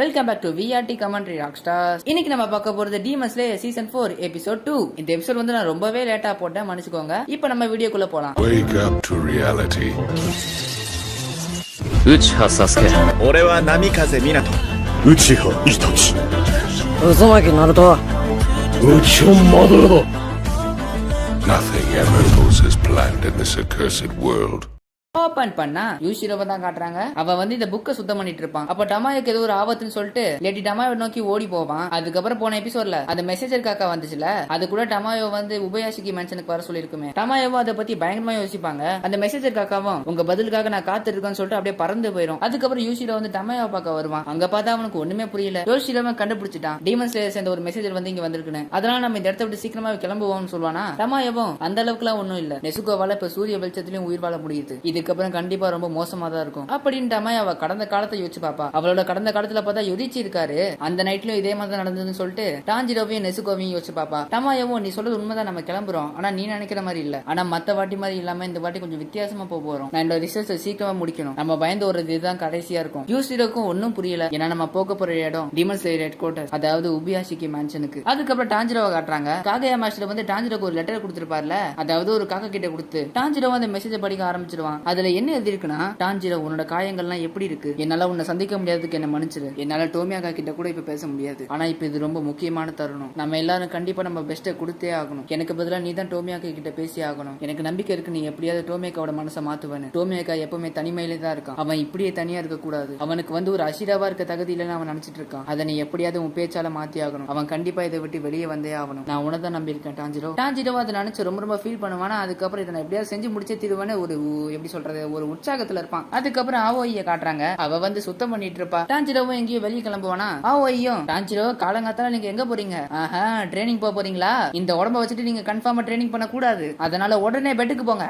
Welcome back to VRT commentary rockstars. இன்னைக்கு நம்ம பார்க்க போறது டீமன் ஸ்லேயர் சீசன் 4 எபிசோட் 2. இந்த எபிசோட் வந்து நான் ரொம்பவே லேட்டா போட்டேன், மன்னிச்சுக்கோங்க. இப்போ நம்ம வீடியோக்குள்ள போலாம். Wake up to reality. Uchiha Sasuke. 俺は波風湊。内葉イタチ。渦巻ナルト。内葉マドラだ。 Nothing ever goes as planned in this accursed world. Open பண்ணா யூஷிரோவை தான் காட்டுறாங்க. அவன் வந்து இந்த புக்கை சுத்தம் பண்ணிட்டு இருப்பான். அப்ப டமாயோக்கு ஏதோ ஒரு ஆபத்துன்னு சொல்லிட்டு லேடி டமாயோ நோக்கி ஓடி போவான். அதுக்கப்புறம் போன எபிசோட்ல அந்த மெசேஜர் காக்கா வந்துச்சுல, அது கூட டமாயோ வந்து உபயாசிக்கு மென்ஷனுக்கு வர சொல்லிருக்குமே. டமாயோவும் அதை பத்தி பயங்கரமா யோசிப்பாங்க. அந்த மெசேஜர் காக்காவும் உங்க பதிலுக்காக நான் காத்து இருக்கேன்னு சொல்லிட்டு அப்படியே பறந்து போயிடும். அதுக்கப்புறம் யூஷிரோ வந்து டமாயோ பார்க்க வருவான். அங்க பார்த்தா அவனுக்கு ஒண்ணுமே புரியல. யோஷிரோவை கண்டுபிடிச்சிட்டான், டீமன் ஸ்லேயர் சேர்ந்த ஒரு மெசேஜர் வந்து இங்க வந்திருக்குன்னு. அதனால நம்ம இந்த இடத்த விட்டு சீக்கிரமா கிளம்புவோம்னு சொல்லுவானா. டமாயோவும் அந்த அளவுக்கு எல்லாம் ஒண்ணும் இல்ல, நெசுகோவால இப்ப சூரிய வெளிச்சத்திலயும் உயிர் வாழ முடியுது, இதுக்கப்புறம் கண்டிப்பா ரொம்ப மோசமா தான் இருக்கும் அப்படின்ட்டு அவ கடந்த காலத்தை யோசிச்சு பாப்பா. அவளோட கடந்த காலத்துல பார்த்தா யுதிச்சி இருக்காரு, அந்த நைட்லயும் இதே மாதிரி தான் நடந்ததுன்னு சொல்லிட்டு டாஞ்சிரோவையும் நெசுகோவையும் யோசிச்சு பாப்பா. டமாயோவும் நீ சொல்றது உண்மைதான், நம்ம கிளம்புறோம், ஆனா நீ நினைக்கிற மாதிரி இல்ல, ஆனா மத்த வாட்டி மாதிரி இல்லாம இந்த வாட்டி கொஞ்சம் வித்தியாசமா போறோம். நான் இந்த ரிசர்ச் சீக்கிரமா முடிக்கணும், நம்ம பயந்து ஒரு இதுதான் கடைசியா இருக்கும். யூசிரோக்கும் ஒன்னும் புரியல, ஏன்னா நம்ம போக போற இடம் டீமன் ஸ்லேயர் ஹெட் குவார்டர்ஸ், அதாவது உபியாஷிக்கு மேன்ஷனுக்கு. அதுக்கப்புறம் டாஞ்சிரோவை காட்டுறாங்க. காகையா மாஸ்டர் வந்து டாஞ்சிரோக்கு ஒரு லெட்டர் கொடுத்திருப்பார்ல, அதாவது ஒரு காக்கா கிட்ட கொடுத்து டாஞ்சிரோ அந்த மெசேஜ் படிக்க ஆரம்பிச்சிருவான். அதுல என்ன எழுதி இருக்குன்னா, டாஞ்சிரோ உன்னோட காயங்கள்லாம் எப்படி இருக்கு, என்னால உன்னை சந்திக்க முடியாததுக்கு என்ன மன்னிச்சிரு, என்னால டோமியாக்கா கிட்ட கூட இப்ப பேச முடியாது, ஆனா இப்ப இது ரொம்ப முக்கியமான தருணம், நம்ம எல்லாரும் கண்டிப்பா நம்ம பெஸ்ட்டை கொடுத்தே ஆகணும், எனக்கு பதிலா நீ தான் டோமியாக்கா கிட்ட பேசி ஆகணும், எனக்கு நம்பிக்கை இருக்கு நீ எப்படியாவது டோமியாக்காவோட மனசை மாத்துவேன்னு. டோமியாக்கா எப்பவுமே தனிமையிலே தான் இருக்கான், அவன் இப்படியே தனியா இருக்க கூடாது, அவனுக்கு வந்து ஒரு அஷிராவா இருக்க தகுதி இல்லைன்னு அவன் நினைச்சிட்டு இருக்கான், அதை நீ எப்படியாவது உன் பேச்சால மாத்தி ஆகணும், அவன் கண்டிப்பா இதை விட்டு வெளியே வந்தே ஆகணும், நான் உனதான் நம்பி இருக்கேன் டாஞ்சிரோ. டாஞ்சிரோ அதை நினைச்சு ரொம்ப ரொம்ப ஃபீல் பண்ணுவானா. அதுக்கப்புறம் இதை எப்படியாவது செஞ்சு முடிச்சே தீருவானே ஒரு எப்படி சொல்றது ஒரு உற்சாகத்துல இருப்பான். அதுக்கப்புறம் ஆவோய காட்டுறாங்க. அவ வந்து சுத்தம் பண்ணிட்டு இருப்பா. டாஞ்சிரோவும் எங்கேயோ வெளியே கிளம்புவானா. ஆவோயும் டாஞ்சிரோ காலங்காத்தால நீங்க எங்க போறீங்க? ஆஹா, ட்ரைனிங் போறீங்களா? இந்த உடம்ப வச்சுட்டு நீங்க கன்ஃபார்மா ட்ரைனிங் பண்ண கூடாது, அதனால உடனே பெட்டுக்கு போங்க.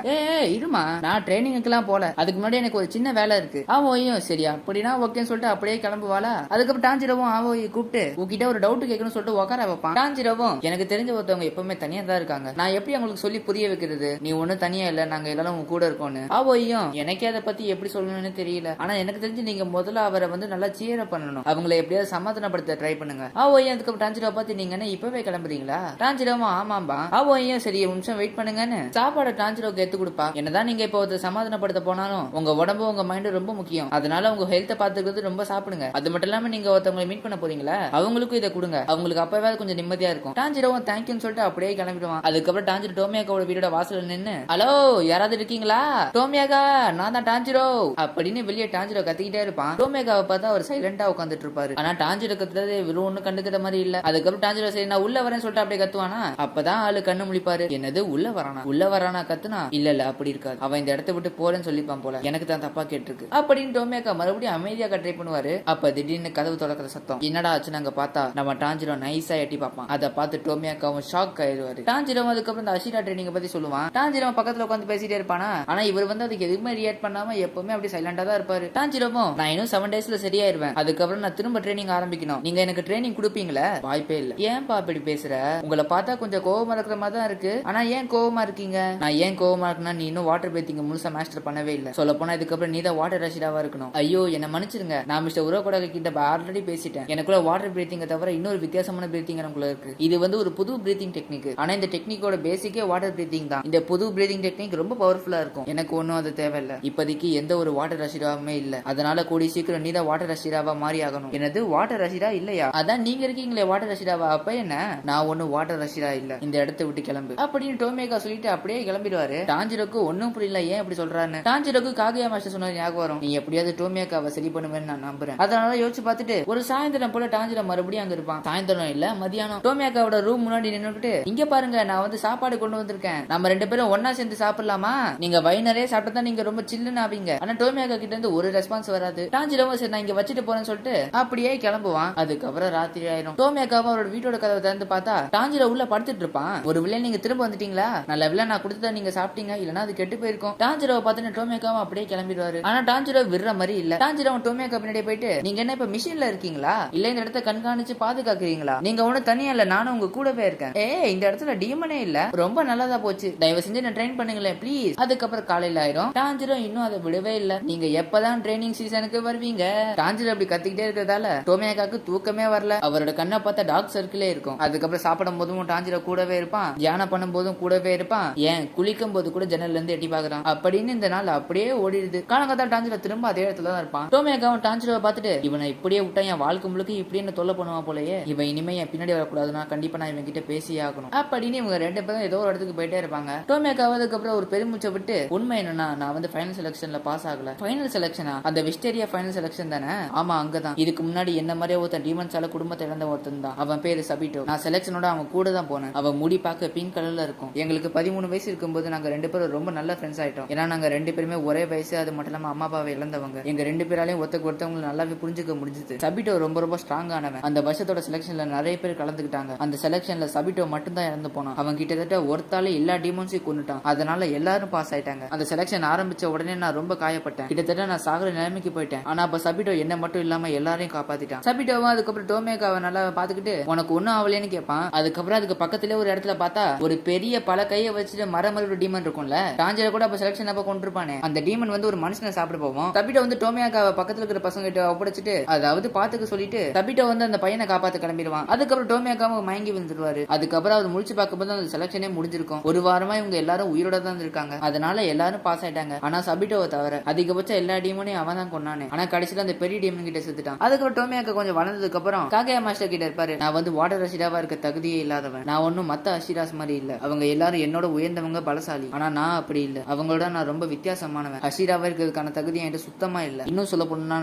இருமா, நான் ட்ரைனிங்க்குலாம் போல, அதுக்கு முன்னாடி எனக்கு ஒரு சின்ன வேலை இருக்கு. ஆவோயும் சரியா அப்படின்னா ஓகேன்னு சொல்லிட்டு அப்படியே கிளம்புவாளா. அதுக்கப்புறம் டாஞ்சிரோவும் ஆவோயை கூப்பிட்டு உங்ககிட்ட ஒரு டவுட் கேட்கணும்னு சொல்லிட்டு உட்கார வைப்பான். டாஞ்சிரோவும் எனக்கு தெரிஞ்ச ஒருத்தவங்க எப்பவுமே தனியா தான் இருக்காங்க, நான் எப்படி அவங்களுக்கு சொல்லி புரிய வைக்கிறது, நீ ஒன்னும் தனியா இல்ல, நாங்க எல்லாரும் உங்க கூட இருக்கோம்னு. ஆவோயும் எனக்கே அதை பத்தி எப்படி சொல்லணும்னு தெரியல, ஆனா எனக்கு தெரிஞ்சு நீங்க முதல்ல அவரை வந்து நல்லா சீர பண்ணணும், அவங்களை எப்படியாவது சமாதானப்படுத்த ட்ரை பண்ணுங்க. ஆவோயும் அதுக்கப்புறம் டாஞ்சிரோ பார்த்து நீங்க என்ன இப்பவே கிளம்புறீங்களா? டாஞ்சிரோவும் ஆமாம்பா. ஆவோயும் சரி ஒரு நிமிஷம் வெயிட் பண்ணுங்கன்னு சாப்பாடு டாஞ்சிரோக்கு எடுத்து கொடுப்பா. என்னதான் நீங்க இப்போ ஒரு சமாதானப்படுத்த போனாலும் உங்க உடம்பு உங்க மைண்ட் ரொம்ப முக்கியம், அதனால உங்க ஹெல்த்தை பாத்துக்கிறது ரொம்ப சாப்பிடுங்க. அது மட்டும் இல்லாம நீங்க ஒருத்தவங்களை மீட் பண்ண போறீங்களா, அவங்களுக்கும் இதை கொடுங்க, அவங்களுக்கு அப்பவே கொஞ்சம் நிம்மதியா இருக்கும். டாஞ்சிரோவும் தேங்க்யூன்னு சொல்லிட்டு அப்படியே கிளம்பிடுவான். அதுக்கப்புறம் டாஞ்சிரோ டோமியாக்காவோட வீடோட வாசல்ல நின்னு ஹலோ யாராவது இருக்கீங்களா, டோமியாக்கா நான் தான் டாஞ்சிரோ அப்படின்னு வெளியே டாஞ்சிரோ கத்திக்கிட்டே இருப்பான். டோமியாக்காவை பார்த்தா அவர் சைலண்டா உட்காந்துட்டு இருப்பாரு. ஆனா டாஞ்சிரோ கத்துறது வெறும் ஒண்ணு கண்டுக்கிற மாதிரி இல்ல. அதுக்கப்புறம் டாஞ்சிரோ சரி நான் உள்ள வரேன்னு சொல்லிட்டு அப்படியே கத்துவானா. அப்பதான் ஆளு கண்ணு முழிப்பாரு. என்னது உள்ள வரானா கத்துனா, இல்ல அப்படி இருக்காது, அவன் இந்த இடத்த விட்டு போறேன்னு சொல்லிப்பான் போல, எனக்கு தான் தப்பா கேட்டிருக்கு அப்படின்னு டோமியாக்கா மறுபடியும் அமைதியாக ட்ரை பண்ணுவாரு. அப்ப திடீர்னு கதவு திறக்கிற சத்தம் என்னடா ஆச்சு நாங்க பார்த்தா நம்ம டாஞ்சிரோ நைஸா எட்டி பார்ப்பான். அதை பார்த்து டோமியாக்காவும் ஷாக் ஆயிடுவாரு. டாஞ்சிரோ அதுக்கப்புறம் இந்த அஷிரா ட்ரைனிங் பத்தி சொல்லுவான். டாஞ்சிரோ பக்கத்துல உட்காந்து பேசிட்டே இருப்பானா. ஆனா இவர் வந்து அதுக்கு எதுவுமே ரியாக்ட் பண்ணாம எப்பவுமே அப்படி சைலண்டா தான் இருப்பாரு. டாஞ்சிரோவும் நான் இன்னும் 7 டேஸ்ல சரியாயிருவேன், அதுக்கப்புறம் நான் திரும்ப ட்ரைனிங் ஆரம்பிக்கணும், நீங்க எனக்கு ட்ரைனிங் கொடுப்பீங்களா? வாய்ப்பே இல்ல. ஏன் இப்படி பேசுற, உங்களை பார்த்தா கொஞ்சம் கோவமா இருக்கிற மாதிரி தான் இருக்கு, ஆனா ஏன் கோவமா இருக்கீங்க? நான் ஏன் கோவமா இருக்குன்னா நீ இன்னும் வாட்டர் பிரீத்திங் முழுசா மாஸ்டர் பண்ணவே இல்ல, சொல்ல போனா இதுக்கப்புறம் நீ தான் வாட்டர் ரஷிடாவா இருக்கணும். ஐயோ என்ன மன்னிச்சிருங்க, நான் மிஸ்டர் உரோகோடா கிட்ட ஆல்ரெடி பேசிட்டேன், எனக்குள்ள வாட்டர் பிரீத்திங்க தவிர இன்னொரு வித்தியாசமான பிரீத்திங் எனக்குள்ள இருக்கு, இது வந்து ஒரு புது பிரீத்திங் டெக்னிக், ஆனா இந்த டெக்னிக்கோட பேசிக்கே வாட்டர் பிரீத்திங் தான், இந்த புது பிரீத்திங் டெக்னிக் ரொம்ப பவர்ஃபுல்லா இருக்கும், எனக்கு ஒன்னும் அது தேவையில்லை, இப்போதைக்கு எந்த ஒரு வாட்டர் ரஷிடாவுமே இல்ல, அதனால கூடி சீக்கிரம் நீ தான் வாட்டர் ரஷிடாவா மாறி ஆகணும். என்னது வாட்டர் ரஷிடா இல்லையா? அதான் நீங்க இருக்கீங்களே வாட்டர் ரஷிடாவா, அப்ப என்ன நான் ஒன்னும் வாட்டர் ரஷிடா இல்ல, இந்த இடத்தை விட்டு கிளம்பு அப்படின்னு டோமியாக்கா சொல்லிட்டு அப்படியே கிளம்பிடுவாரு. டாஞ்சிரோக்கு ஒன்னும் புரியல ஏன் இப்படி சொல்றான்னு. டாஞ்சிரோக்கு காகையா மாஸ்டர் சொன்னது ஞாபகம் வரும், நீ எப்படியாவது டோமியாக்காவை சரி பண்ணுவேன்னு நான் நம்புறேன், அதனால யோசிச்சு பார்த்துட்டு ஒரு சாயந்தரம் போல டாஞ்சிரோ மறுபடியும் அங்க இருப்பான். சாயந்தரம் இல்ல மதியானம் டோமியாக்காவோட ரூம் முன்னாடி நின்னுக்கிட்டு இங்க பாருங்க நான் வந்து சாப்பாடு கொண்டு வந்திருக்கேன், நம்ம 2 பேரும் ஒன்னா சேர்ந்து சாப்பிடலாமா, நீங்க வயிறே சாப்பிட்டா நீங்க ரொம்ப சில்லுன்னு ஆவீங்க. ஆனா டோமியாக்கா கிட்ட இருந்து ஒரு ரெஸ்பான்ஸ் வராது. டாஞ்சிரோவும் சரி நான் இங்க வச்சுட்டு போறேன்னு சொல்லிட்டு அப்படியே கிளம்புவான். அதுக்கப்புறம் ராத்திரி ஆயிரும். டோமியாக்காவும் அவரோட வீட்டோட கதவை திறந்து பார்த்தா டாஞ்சிரோ உள்ள படுத்துட்டு இருப்பான். ஒரு வில்லை நீங்க திரும்ப வந்துட்டீங்களா, நல்ல வில்லை நான் கொடுத்தா நீங்க சாப்பிட்டீங்க, இல்லன்னா அது கெட்டு போயிருக்கும். டாஞ்சிரோவை பார்த்து டோமியாக்காவும் அப்படியே கிளம்பிடுவாரு. ஆனா டாஞ்சிரோ விடுற மாதிரி இல்ல. டாஞ்சிரோ டோமியாக்கா பின்னாடி போயிட்டு நீங்க என்ன இப்ப மிஷின்ல இருக்கீங்களா, இல்ல இந்த இடத்த கண்காணிச்சு பாதுகாக்கிறீங்களா, நீங்க ஒண்ணு தனியா இல்ல, நானும் உங்க கூடவே இருக்கேன், இந்த இடத்துல டீமனே இல்ல, ரொம்ப நல்லதா போச்சு, தயவு செஞ்சு என்ன ட்ரெயின் பண்ணுங்களேன் ப்ளீஸ். அதுக்கப்புறம் காலையில ஆயிரும். சொன்னதும் டான்ஜிரோ இன்னும் அதை விடவே இல்ல. நீங்க எப்பதான் ட்ரைனிங் சீசனுக்கு வருவீங்க? டான்ஜிரோ அப்படி கத்திக்கிட்டே இருக்கிறதால டோமியாக்காக்கு தூக்கமே வரல. அவரோட கண்ணை பார்த்தா டார்க் சர்க்கிளே இருக்கும். அதுக்கப்புறம் சாப்பிடும் போதும் டான்ஜிரோ கூடவே இருப்பான், தியானம் பண்ணும் போதும் கூடவே இருப்பான், ஏன் குளிக்கும் போது கூட ஜன்னல்ல இருந்து எட்டி பாக்குறான். அப்படின்னு இந்த நாள் அப்படியே ஓடிடுது. காலங்கத்தா டான்ஜிரோ திரும்ப அதே இடத்துல தான் இருப்பான். டோமியாக்காவும் டான்ஜிரோவை பார்த்துட்டு இவனை இப்படியே விட்டா என் வாழ்க்கை முழுக்க இப்படின்னு தொல்லை பண்ணுவான் போலயே, இவன் இனிமே என் பின்னாடி வரக்கூடாதுன்னா கண்டிப்பா நான் இவன் கிட்ட பேசியே ஆகணும் அப்படின்னு இவங்க ரெண்டு பேரும் ஏதோ ஒரு இடத்துக்கு போயிட்டே இருப்பாங்க. டோமியாக்காவும் அதுக்கப்புறம் ஒரு பெருமூச்சை விட்டு, உண்மை என்னன்னா நான் வந்து ஃபைனல் செலக்ஷன்ல பாஸ் ஆகல. ஃபைனல் செலக்ஷனா? அந்த விஸ்டேரியா ஃபைனல் செலக்ஷன் தானே? ஆமா, அங்கதான். இதுக்கு முன்னாடி என்ன மாதிரியே ஒருத்தன் டீமன்ஸால குடும்பத்தை இழந்த ஒருத்தன் தான். அவன் பேரு சபிட்டோ. நான் செலக்ஷனோட அவன் கூட தான் போனேன். அவன் முடி பார்க்க பிங்க் கலர்ல இருக்கும். எங்களுக்கு 13 வயசு இருக்கும்போது நாங்க ரெண்டு பேரும் ரொம்ப நல்ல ஃப்ரெண்ட்ஸ் ஆயிட்டோம். ஏன்னா நாங்க ரெண்டு பேருமே ஒரே வயசு, அது மட்டும் இல்லாம அம்மா அப்பாவை இழந்தவங்க. எங்க ரெண்டு பேராலையும் ஒருத்தவங்களை நல்லாவே புரிஞ்சுக்க முடிஞ்சது. சபிட்டோ ரொம்ப ரொம்ப ஸ்ட்ராங் ஆனவன். அந்த வருஷத்தோட செலக்ஷன்ல நிறைய பேர் கலந்துக்கிட்டாங்க. அந்த செலக்ஷன்ல சபிட்டோ மட்டும் தான் இறந்து போனான். அவன் கிட்டத்தட்ட ஒருத்தாலே எல்லா டீமன்ஸையும் கொண்டுட்டான். அதனால எல்லாரும் பாஸ் ஆயிட்டாங்க. அந்த செலக்ஷன் ஆரம்பிச்ச உடனே நான் ரொம்ப காயப்பட்டேன். கிட்டத்தட்ட நான் சாகுற நிலைமைக்கு போயிட்டேன். ஆனா அப்ப சபிட்டோ என்ன மட்டும் இல்லாம எல்லாரையும் காப்பாத்திட்டான். சபிட்டோவும் அதுக்கப்புறம் டோமியாக்காவை நல்லா பாத்துக்கிட்டு உனக்கு ஒன்னும் ஆகலன்னு கேட்பான். அதுக்கப்புறம் அதுக்கு பக்கத்துல ஒரு இடத்துல பார்த்தா ஒரு பெரிய பல கையை வச்சுட்டு மரமறு டீமன் இருக்கும்ல, டான்ஜிரோ கூட அப்ப செலக்ஷன் அப்ப கொண்டிருப்பானே, அந்த டீமன் வந்து ஒரு மனுஷனை சாப்பிட போவோம். சபிட்டோ வந்து டோமியாக்காவை பக்கத்துல இருக்கிற பசங்க கிட்ட ஒப்படைச்சிட்டு அதாவது பாத்துக்க சொல்லிட்டு சபிட்டோ வந்து அந்த பையனை காப்பாத்து கிளம்பிடுவான். அதுக்கப்புறம் டோமியாக்காவும் மயங்கி விழுந்துருவாரு. அதுக்கப்புறம் அவர் முடிச்சு பார்க்கும்போது அந்த செலக்ஷனே முடிஞ்சிருக்கும். ஒரு வாரமா இவங்க எல்லாரும் உயிரோட தான் இருக்காங்க. அதனால எல்லாரும் பாஸ் ஆயிட்டாங்க. ஆனா சபிட்டோவை தவிர அதிகபட்சம் எல்லா டீமனையும் அவன் தான் கொண்டானே. ஆனா கடைசியில அந்த பெரிய டீமன் கிட்ட செத்துட்டான். அதுக்கப்புறம் டோமியாக்கா கொஞ்சம் வளர்ந்ததுக்கு அப்புறம் காகையா மாஸ்டர் கிட்ட இருப்பாரு, நான் வந்து வாட்டர் அஷிராவா இருக்க தகுதியே இல்லாதவன். நான் ஒன்னும் மத்த அஷிராஸ் மாதிரி இல்ல. அவங்க எல்லாரும் என்னோட உயர்ந்தவங்க, பலசாலி. ஆனா நான் அப்படி இல்ல. அவங்களோட நான் ரொம்ப வித்தியாசமானவன். அஷிராவா இருக்கிறதுக்கான தகுதி என்கிட்ட சுத்தமா இல்ல. இன்னும் சொல்ல போனா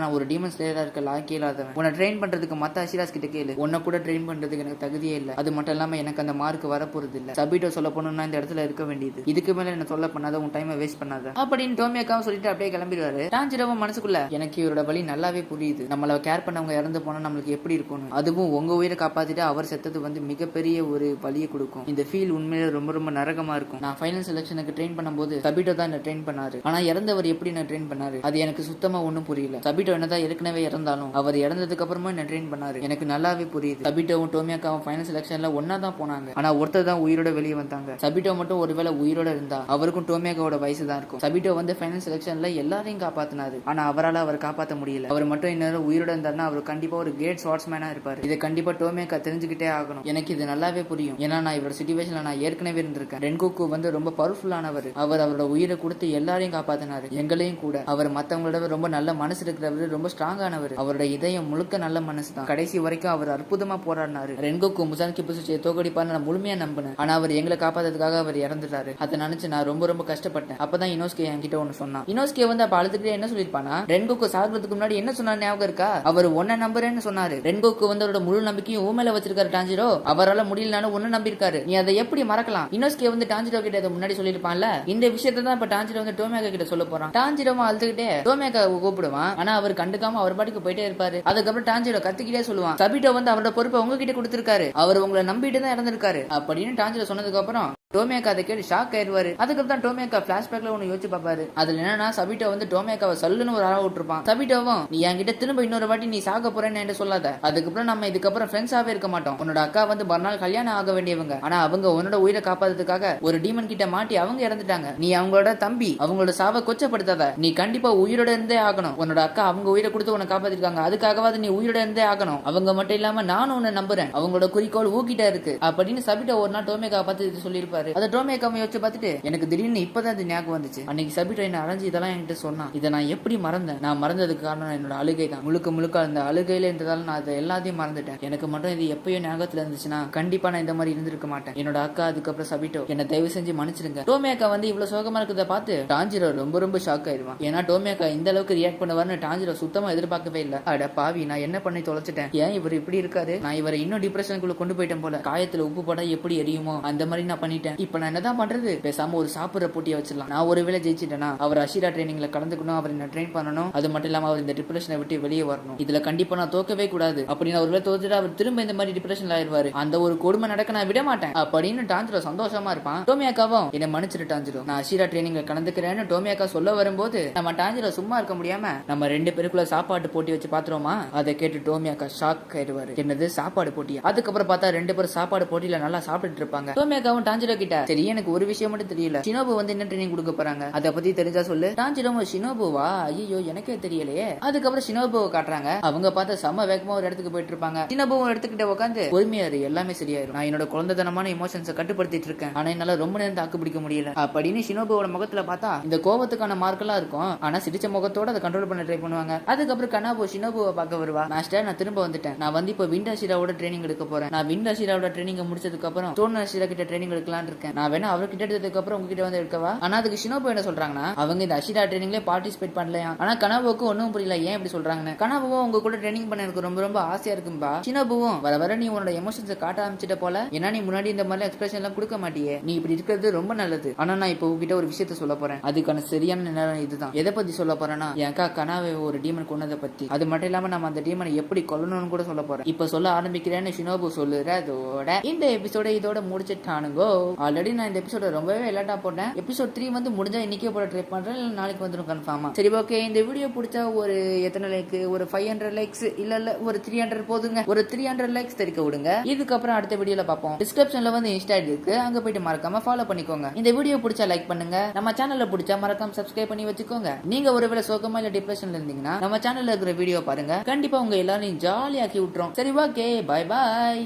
நான் ஒரு டீமன் ஸ்லேயரா இருக்க லாக்கி இல்லாதவன். உன்னை ட்ரெயின் பண்றதுக்கு மத்த அஷிராஸ் கிட்ட கேளு. உன்னை கூட ட்ரெயின் பண்றதுக்கு எனக்கு தகுதியே இல்ல. அது மட்டும் இல்லாம எனக்கு அந்த மார்க் வரப்போறது இல்ல. சபிட்டோ சொல்ல போனா இந்த இடத்துல இருக்க வேண்டியது. இதுக்கு மேல என்ன சொல்ல பண்ணாத, உன் டைமை வேஸ்ட் பண்ணாத அப்படின்னு டோமியாக்காவும் சொல்லிட்டு அப்படியே கிளம்பிடுவாரு. டான்ஜிரோவும் மனசுக்குள்ள எனக்கு இவரோட வழி நல்லாவே புரியுது. நம்மள கேர் பண்ணவங்க இறந்து போனா நம்மளுக்கு எப்படி இருக்கும்னு. அதுவும் உங்க உயிரை காப்பாத்திட்டு அவர் செத்தது வந்து மிகப்பெரிய ஒரு வழியை கொடுக்கும். இந்த ஃபீல் உண்மையில ரொம்ப ரொம்ப நரகமா இருக்கும். நான் ஃபைனல் செலக்ஷனுக்கு ட்ரெயின் பண்ணும்போது சபிட்டோ தான் என்ன ட்ரெயின் பண்ணாரு. ஆனா இறந்தவர் எப்படி என்ன ட்ரெயின் பண்ணாரு அது எனக்கு சுத்தமா ஒன்னும் புரியல. சபிட்டோ என்னதான் ஏற்கனவே இறந்தாலும் அவர் இறந்ததுக்கு அப்புறமா என்ன ட்ரெயின் பண்ணாரு எனக்கு நல்லாவே புரியுது. சபிட்டோவும் டோமியாக்காவும் ஃபைனல் செலக்ஷன்ல ஒன்னா தான் போனாங்க. ஆனா ஒருத்தர் தான் உயிரோட வெளியே வந்தாங்க. சபிட்டோ மட்டும் ஒருவேளை உயிரோட இருந்தா அவருக்கும் டோமியாக்காவோட வயசு தான் இருக்கும். சபிட்டோ வந்து ஃபைனல் செலக்ஷன்ல எல்லாரையும் காப்பாத்தினாரு. ஆனா அவரால் அவர் காப்பாற்ற முடியல. அவர் மட்டும் இன்னும் உயிரோட இருந்தாருன்னா அவர் கண்டிப்பா ஒரு கிரேட் ஸ்வாட்ஸ்மேனா இருப்பாரு. இதை கண்டிப்பா டோமியாக்கா தெரிஞ்சுக்கிட்டே ஆகணும். எனக்கு இது நல்லாவே புரியும். ஏன்னா நான் இவரோட சிச்சுவேஷன்ல நான் ஏற்கனவே இருந்திருக்கேன். ரென்கோக்கு வந்து ரொம்ப பவர்ஃபுல்லானவர். அவர் அவரோட உயிரை கொடுத்து எல்லாரையும் காப்பாத்தினாரு, எங்களையும் கூட. அவர் மத்தவங்களோட ரொம்ப நல்ல மனசு இருக்கிறவர், ரொம்ப ஸ்ட்ராங் ஆனவர். அவரோட இதயம் முழுக்க நல்ல மனசு தான். கடைசி வரைக்கும் அவர் அற்புதமா போராடினாரு. ரென்கோக்கு முசான்கி புசுச்சியை தோக்கடிப்பான்னு நான் முழுமையா நம்பினேன். ஆனா அவர் எங்களை காப்பாத்துறதுக்காக அவர் இறந்துட்டாரு. அதை நினைச்சு நான் ரொம்ப ரொம்ப கஷ்டப்பட்டேன். அப்பதான் இனோஸ்கே என்கிட்ட ஒன்னு சொன்னான். இனோஸ்கே வந்து அப்ப அழுதுகிட்டே என்ன சொல்லிருப்பானா, ரென்கோக்கு சாகிறதுக்கு முன்னாடி என்ன சொன்னார் ஞாபகம் இருக்கா? அவர் ஒன்ன நம்புறேன்னு சொன்னாரு. ரென்கோக்கு வந்து அவரோட முழு நம்பிக்கையும் ஊமையில வச்சிருக்காரு டான்ஜிரோ. அவரால் முடியலனாலும் ஒன்னு நம்பி இருக்காரு. நீ அதை எப்படி மறக்கலாம்? இனோஸ்கே வந்து டான்ஜிரோ கிட்ட அதை முன்னாடி சொல்லிருப்பான்ல. இந்த விஷயத்தை தான் இப்ப டான்ஜிரோ வந்து டோமியாக்கா கிட்ட சொல்ல போறான். டான்ஜிரோவும் அழுதுகிட்டே டோமியாக்கா கூப்பிடுவான். ஆனா அவர் கண்டுக்காம அவர் பாட்டுக்கு போயிட்டே இருப்பாரு. அதுக்கப்புறம் டான்ஜிரோ கத்திக்கிட்டே சொல்லுவான், சபிட்டோ வந்து அவரோட பொறுப்பை உங்ககிட்ட கொடுத்திருக்காரு. அவர் உங்களை நம்பிட்டு தான் இறந்திருக்காரு அப்படின்னு டான்ஜிரோ சொன்னதுக்கு அப்புறம் டோமியாக்கா அதை கேட்டு ஷாக் ஆயிடுவாரு. அதுக்கப்புறம் தான் டோமியாக்கா பிளாஷ்பேக்ல ஒன்னு யோசிச்சு பாப்பாரு. அதுல என்னன்னா சபிட்டோ வந்து டோமியாக்காவை சொல்லுன்னு ஒரு ஆள விட்டுருப்பான். சபிட்டோவும் நீ என்கிட்ட திரும்ப இன்னொரு வாட்டி நீ சாக போறேன்னு என்ன சொல்லாத. அதுக்கப்புறம் நம்ம இதுக்கப்புறம் ஃப்ரெண்ட்ஸாவே இருக்க மாட்டோம். உன்னோட அக்கா வந்து மறுநாள் கல்யாணம் ஆக வேண்டியவங்க. ஆனா அவங்க உன்னோட உயிரை காப்பாத்துறதுக்காக ஒரு டீமன் கிட்ட மாட்டி அவங்க இறந்துட்டாங்க. நீ அவங்களோட தம்பி, அவங்களோட சாவை கொச்சப்படுத்தாத. நீ கண்டிப்பா உயிரோட இருந்தே ஆகணும். உன்னோட அக்கா அவங்க உயிரை கொடுத்து உன்னை காப்பாத்திருக்காங்க. அதுக்காகவாது நீ உயிரோட இருந்தே ஆகணும். அவங்க மட்டும் இல்லாம நானும் உன்னை நம்புறேன். அவங்களோட குறிக்கோள் ஊக்கிட்ட இருக்கு அப்படின்னு சபிட்டோ ஒரு நாள் டோமியாக்கா பார்த்து சொல்லியிருப்பாரு. அதை டோமியாக்கா யோசிச்சு பார்த்துட்டு எனக்கு திடீர்னு இப்பதான் அது ஞாபகம் வந்துச்சு. அன்னைக்கு சபிட்டோ என்ன அரைஞ்சு இதெல்லாம் என்கிட்ட சொன்னான். இதை நான் எப்படி மறந்தேன்? நான் மறந்ததுக்கு காரணம் என்னோட அழுகை தான். முழுக்க முழுக்க அந்த அழுகையில இருந்ததால நான் அதை எல்லாத்தையும் மறந்துட்டேன். எனக்கு மட்டும் இது எப்பயோ ஞாபகத்துல இருந்துச்சுன்னா கண்டிப்பா நான் இந்த மாதிரி இருந்திருக்க மாட்டேன். என்னோட அக்கா அதுக்கப்புறம் சபிட்டோ என்ன தயவு செஞ்சு மன்னிச்சிருங்க. டோமியாக்கா வந்து இவ்வளவு சோகமா இருக்கிறத பார்த்து டான்ஜிரோ ரொம்ப ரொம்ப ஷாக் ஆயிடுவான். ஏன்னா டோமியாக்கா இந்த அளவுக்கு ரியாக்ட் பண்ணுவார்னு டான்ஜிரோ சுத்தமா எதிர்பார்க்கவே இல்லை. அட பாவி, நான் என்ன பண்ணி தொலைச்சிட்டேன்? ஏன் இவர் இப்படி இருக்காரு? நான் இவரை இன்னும் டிப்ரெஷனுக்குள்ள கொண்டு போயிட்டேன் போல. காயத்துல உப்பு போட எப்படி எரியுமோ அந்த மாதிரி நான் பண்ணிட்டேன். இப்ப நான் என்னதான் பண்றது? பேசாம ஒரு சாப்பிடுற போட்டியை வச்சிடலாம். நான் ஒருவேளை ஜெயிச்சிட்டேனா அவர் அஷிரா ட்ரைனிங்ல கலந்துக்கணும், அவர் என்ன ட்ரெயின் பண்ணணும். அது மட்டும் இல்லாம அவர் இந்த டிப்ரெஷனை விட்டு வெளியே வரணும். இதுல கண்டிப்பா நான் தோக்கவே கூடாது. அப்படின்னு ஒருவேளை தோத்துட்டு அவர் திரும்ப இந்த மாதிரி டிப்ரெஷன்ல ஆயிடுவாரு. அந்த ஒரு கொடுமை நடக்க நான் விட மாட்டேன் அப்படின்னு டான்ஜிரோ சந்தோஷமா இருப்பான். டோமியாக்காவும் என்ன மன்னிச்சிரு டான்ஜிரோ, நான் அஷிரா ட்ரைனிங்ல கலந்துக்கிறேன்னு டோமியாக்கா சொல்ல வரும்போது நம்ம டான்ஜிரோ சும்மா இருக்க முடியாம நம்ம ரெண்டு பேருக்குள்ள சாப்பாடு போட்டி வச்சு பாத்துருவோமா? அதை கேட்டு டோமியாக்கா ஷாக் ஆயிடுவாரு. என்னது சாப்பாடு போட்டியா? அதுக்கப்புறம் பார்த்தா ரெண்டு பேரும் சாப்பாடு போட்டியில நல்லா சாப்பிட்டு இருப்பாங்க. டோமியாக்காவும் டான்ஜிரோ கிட்ட. சரி எனக்கு ஒரு விஷயம் மட்டும் தெரியல, ஷினோபு வந்து என்ன ட்ரைனிங் கொடுக்க போறாங்க, அத பத்தி தெரிஞ்சா சொல்லு. டான்ஜிரோவும் ஷினோபுவா, ஐயோ எனக்கே தெரியலையே. அதுக்கப்புறம் ஷினோபுவை காட்டுறாங்க. அவங்க பார்த்தா செம்ம வேகமா ஒரு இடத்துக்கு போயிட்டு இருப்பாங்க. ஷினோபுவும் எடுத்துக்கிட்ட உட்காந்து பொறுமையாரு, எல்லாமே சரியாயிரும், நான் என்னோட குழந்தைத்தனமான எமோஷன்ஸை கட்டுப்படுத்திட்டு இருக்கேன், ஆனா என்னால ரொம்ப நேரம் தாக்கு பிடிக்க முடியல அப்படின்னு ஷினோபுவோட முகத்துல பார்த்தா இந்த கோபத்துக்கான மார்க்கெல்லாம் இருக்கும். ஆனா சிரிச்ச முகத்தோட அதை கண்ட்ரோல் பண்ண ட்ரை பண்ணுவாங்க. அதுக்கப்புறம் கனாபோ ஷினோபுவை பார்க்க வருவா. மாஸ்டர் நான் திரும்ப வந்துட்டேன், நான் வந்து இப்போ விண்ட் அஷிராவோட ட்ரைனிங் எடுக்க போறேன், நான் விண்ட் அஷிராவோட ட்ரைனிங் முடிச்சதுக்கு அப்புறம் ஸ்டோன் அஷிரா கிட்ட ட்ரைனிங் எடுக்கலாம்னு இருக்கேன், நான் வேணா அவர் கிட்ட எடுத்ததுக்கு அப்புறம் உங்ககிட்ட வந்து எடுக்கவா. ஆனா அதுக்கு ஷினோபு என்ன சொல்றாங்கன்னா அவங்க இந்த அஷிரா ட்ரைனிங்ல பார்ட்டிசிபேட் பண்ணலையா. ஆனா கனாபோக்கு ஒன்னும் புரியல ஏன் இப்படி சொல்றாங்கன்னு. கனாபுவும் உங்க கூட ட்ரைனிங் பண்ண எனக்கு ரொம்ப ரொம்ப ஆசையா இருக்கும்பா. ஷினோபுவும் வர வர நீ உன்னோட எமோஷன்ஸை காட்ட ஆரம்பிச்சிட்ட போல, ஏன்னா நீ முன்னாடி இந்த மாதிரி எக்ஸ்பிரஷன் எல்லாம் கொடுக்க மாட்டியே, நீ இப்படி இருக்கிறது ரொம்ப நல்லது. ஆனா நான் இப்போ உங்ககிட்ட ஒரு விஷயத்த சொல்ல போறேன், அதுக்கான சரியான நேரம் இதுதான். எதை பத்தி சொல்ல போறேன்னா என் அக்கா கனாவை ஒரு டீமன் கொன்னதை பத்தி. அது மட்டும் இல்லாம நம்ம அந்த டீமனை எப்படி கொல்லணும்னு கூட சொல்ல போறேன். இப்ப சொல்ல ஆரம்பிக்கிறேன்னு ஷினோபு சொல்லுறதோட இந்த எபிசோட இதோட முடிச்சிட்டானுங்கோ. ஆல்ரெடி நான் இந்த எபிசோட ரொம்பவே லேட்டா போட்டேன். எபிசோட் 3 வந்து முடிஞ்சா இன்னைக்கே போட ட்ரை பண்றேன், இல்ல நாளைக்கு வந்துடும் கன்ஃபார்மா. சரி ஓகே, இந்த வீடியோ பிடிச்சா ஒரு எத்தனை லைக், ஒரு 500 லைக்ஸ் இல்ல ஒரு 300 போதுங்க, ஒரு 300 லைக்ஸ் தெரிக்க விடுங்க. இதுக்கப்புறம் அடுத்த வீடியோல பார்ப்போம். டிஸ்கிரிப்ஷன்ல வந்து இன்ஸ்டா இருக்கு, அங்க போயிட்டு மறக்காம ஃபாலோ பண்ணிக்கோங்க. இந்த வீடியோ பிடிச்சா லைக் பண்ணுங்க, நம்ம சேனல்ல பிடிச்சா மறக்காம சப்ஸ்கிரைப் பண்ணி வச்சுக்கோங்க. நீங்க ஒருவேளை சோகமா இல்ல டிப்ரெஷன்ல இருந்தீங்கன்னா நம்ம சேனல்ல இருக்கிற வீடியோ பாருங்க, கண்டிப்பா உங்க எல்லாரையும் ஜாலியாக்கி விட்டுரும். சரி ஓகே, பை பாய்.